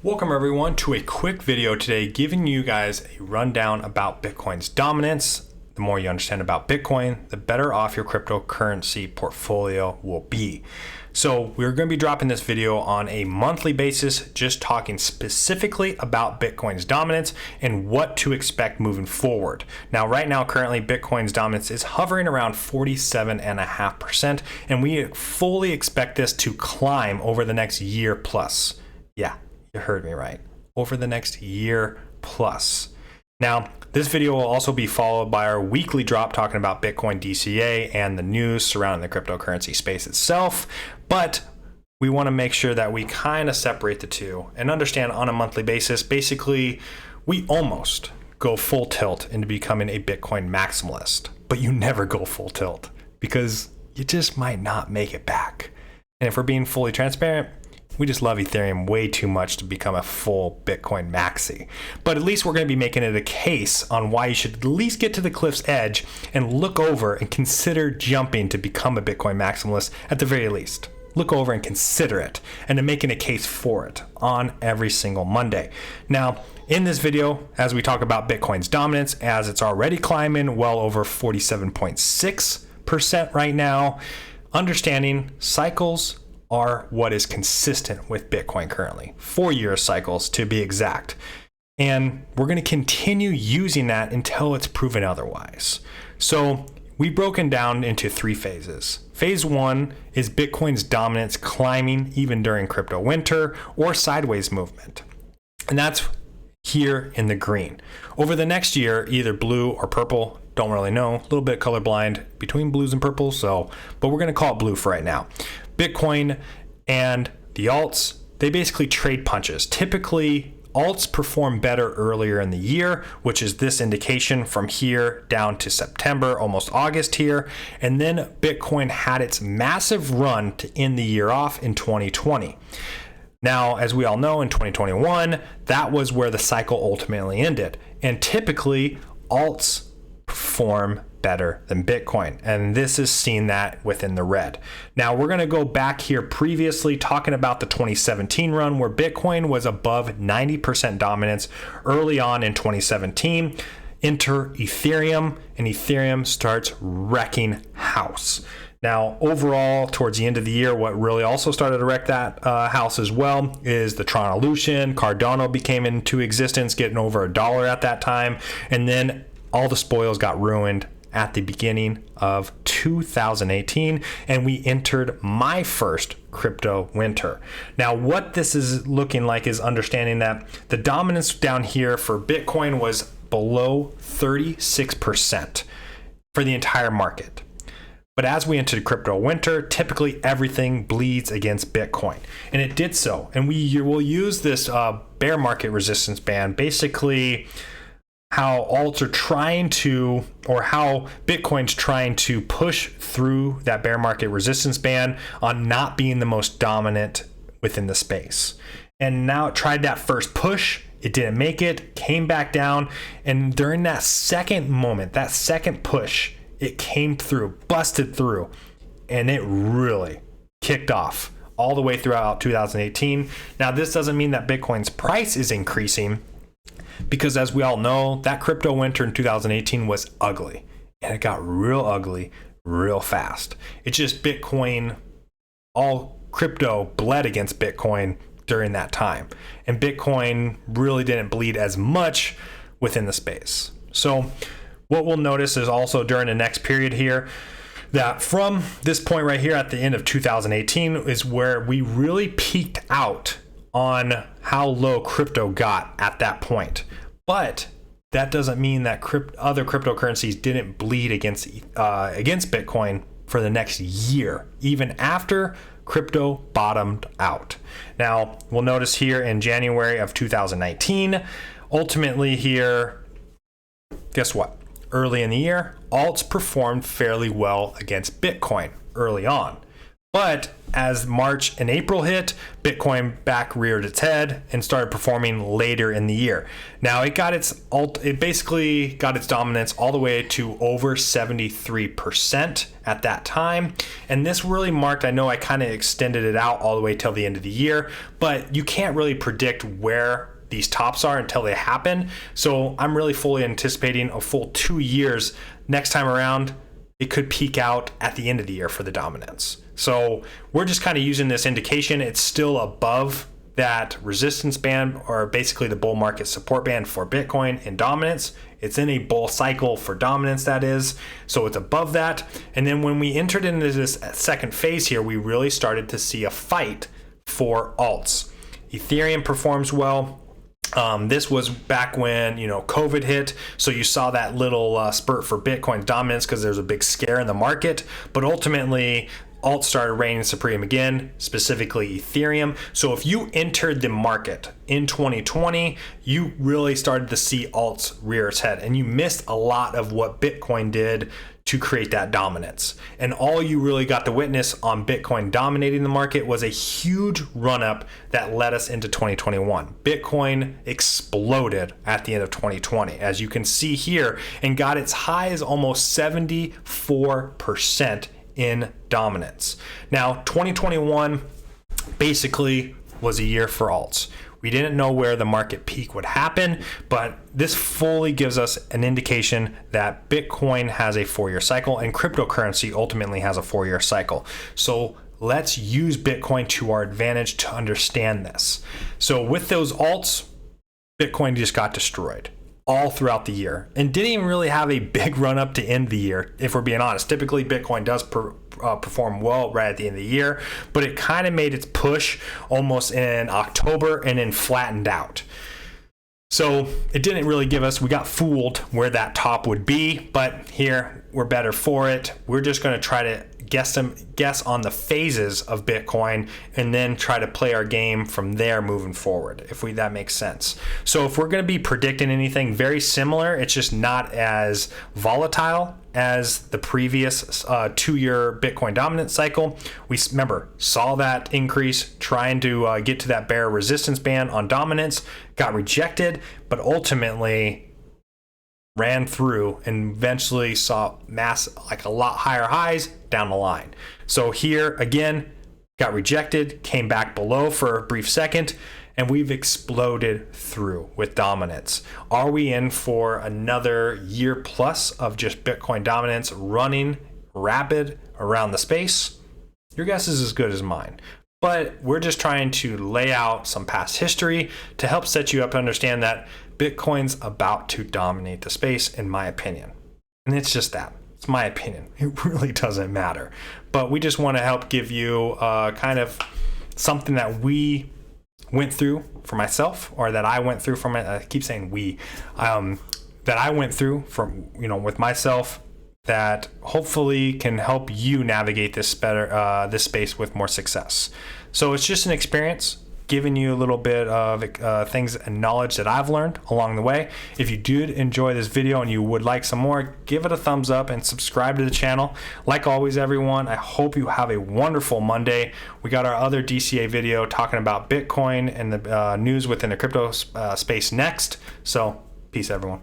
Welcome everyone to a quick video today giving you guys a rundown about Bitcoin's dominance. The more you understand about Bitcoin, the better off your cryptocurrency portfolio will be. So we're going to be dropping this video on a monthly basis, just talking specifically about Bitcoin's dominance and what to expect moving forward. Now, right now, currently, Bitcoin's dominance is hovering around 47.5%, and we fully expect this to climb over the next year plus. Yeah, you heard me right. Over the next year plus. Now, this video will also be followed by our weekly drop talking about Bitcoin DCA and the news surrounding the cryptocurrency space itself. But we want to make sure that we kind of separate the two and understand on a monthly basis. Basically, we almost go full tilt into becoming a Bitcoin maximalist, but you never go full tilt because you just might not make it back. And if we're being fully transparent, we just love Ethereum way too much to become a full Bitcoin maxi. But at least we're going to be making it a case on why you should at least get to the cliff's edge and look over and consider jumping to become a Bitcoin maximalist at the very least. Look over and consider it, and then making a case for it on every single Monday. Now, in this video, as we talk about Bitcoin's dominance, as it's already climbing well over 47.6% right now, understanding cycles are what is consistent with Bitcoin currently, 4-year cycles to be exact. And we're going to continue using that until it's proven otherwise. So we've broken down into 3 phases. Phase 1 is Bitcoin's dominance climbing even during crypto winter or sideways movement. And that's here in the green. Over the next year, either blue or purple, don't really know, a little bit colorblind between blues and purples, but we're going to call it blue for right now. Bitcoin and the alts, they basically trade punches. Typically, alts perform better earlier in the year, which is this indication from here down to September, almost August here. And then Bitcoin had its massive run to end the year off in 2020. Now, as we all know, in 2021, that was where the cycle ultimately ended. And typically, alts perform better than Bitcoin. And this is seen that within the red. Now we're going to go back here previously talking about the 2017 run where Bitcoin was above 90% dominance early on in 2017. Enter Ethereum, and Ethereum starts wrecking house. Now, overall, towards the end of the year, what really also started to wreck that house as well is the Tron Illusion. Cardano became into existence, getting over $1 at that time. And then all the spoils got ruined at the beginning of 2018, and we entered my first crypto winter. Now, what this is looking like is understanding that the dominance down here for Bitcoin was below 36% for the entire market. But as we entered crypto winter, typically everything bleeds against Bitcoin. And it did so. And we will use this bear market resistance band, basically how alts are trying to, or how Bitcoin's trying to push through that bear market resistance band on not being the most dominant within the space. And now it tried that first push. It didn't make it, came back down. And during that second moment, that second push, it came through, busted through, and it really kicked off all the way throughout 2018. Now, this doesn't mean that Bitcoin's price is increasing, because as we all know, that crypto winter in 2018 was ugly, and it got real ugly real fast. It's just Bitcoin, all crypto bled against Bitcoin during that time, and Bitcoin really didn't bleed as much within the space. So what we'll notice is also during the next period here, that from this point right here at the end of 2018 is where we really peaked out on how low crypto got at that point. But that doesn't mean that other cryptocurrencies didn't bleed against Bitcoin for the next year, even after crypto bottomed out. Now, we'll notice here in January of 2019, ultimately here, guess what? Early in the year, alts performed fairly well against Bitcoin early on. But as March and April hit, Bitcoin back reared its head and started performing later in the year. Now it basically got its dominance all the way to over 73% at that time. And this really marked, I know I kind of extended it out all the way till the end of the year, but you can't really predict where these tops are until they happen. So I'm really fully anticipating a full 2 years. Next time around, it could peak out at the end of the year for the dominance. So we're just kind of using this indication. It's still above that resistance band, or basically the bull market support band for Bitcoin in dominance. It's in a bull cycle for dominance, that is. So it's above that. And then when we entered into this second phase here, we really started to see a fight for alts. Ethereum performs well. This was back when, COVID hit. So you saw that little spurt for Bitcoin dominance because there's a big scare in the market. But ultimately, alts started reigning supreme again, specifically Ethereum. So if you entered the market in 2020, you really started to see alts rear its head, and you missed a lot of what Bitcoin did to create that dominance. And all you really got to witness on Bitcoin dominating the market was a huge run up that led us into 2021. Bitcoin exploded at the end of 2020, as you can see here, and got its high as almost 74% in dominance. Now, 2021 basically was a year for alts. We didn't know where the market peak would happen, but this fully gives us an indication that Bitcoin has a 4-year cycle and cryptocurrency ultimately has a 4-year cycle. So let's use Bitcoin to our advantage to understand this. So with those alts, Bitcoin just got destroyed all throughout the year and didn't even really have a big run up to end the year, if we're being honest. Typically, Bitcoin does perform well right at the end of the year, but it kind of made its push almost in October and then flattened out. So it didn't really give us, we got fooled where that top would be, but here we're better for it. We're just going to try to guess on the phases of Bitcoin and then try to play our game from there moving forward, if that makes sense. So if we're going to be predicting anything very similar, it's just not as volatile as the previous 2-year Bitcoin dominance cycle. We saw that increase trying to get to that bear resistance band on dominance, got rejected, but ultimately ran through and eventually saw a lot higher highs down the line. So here again, got rejected, came back below for a brief second, and we've exploded through with dominance. Are we in for another year plus of just Bitcoin dominance running rapid around the space? Your guess is as good as mine. But we're just trying to lay out some past history to help set you up to understand that Bitcoin's about to dominate the space, in my opinion. And it's just that. It's my opinion. It really doesn't matter. But we just want to help give you kind of something that we went through for myself, or that I went through for I keep saying we, that I went through with myself, that hopefully can help you navigate this better, this space with more success. So it's just an experience, giving you a little bit of things and knowledge that I've learned along the way. If you did enjoy this video and you would like some more, give it a thumbs up and subscribe to the channel. Like always, everyone, I hope you have a wonderful Monday. We got our other DCA video talking about Bitcoin and the news within the crypto space next. So peace, everyone.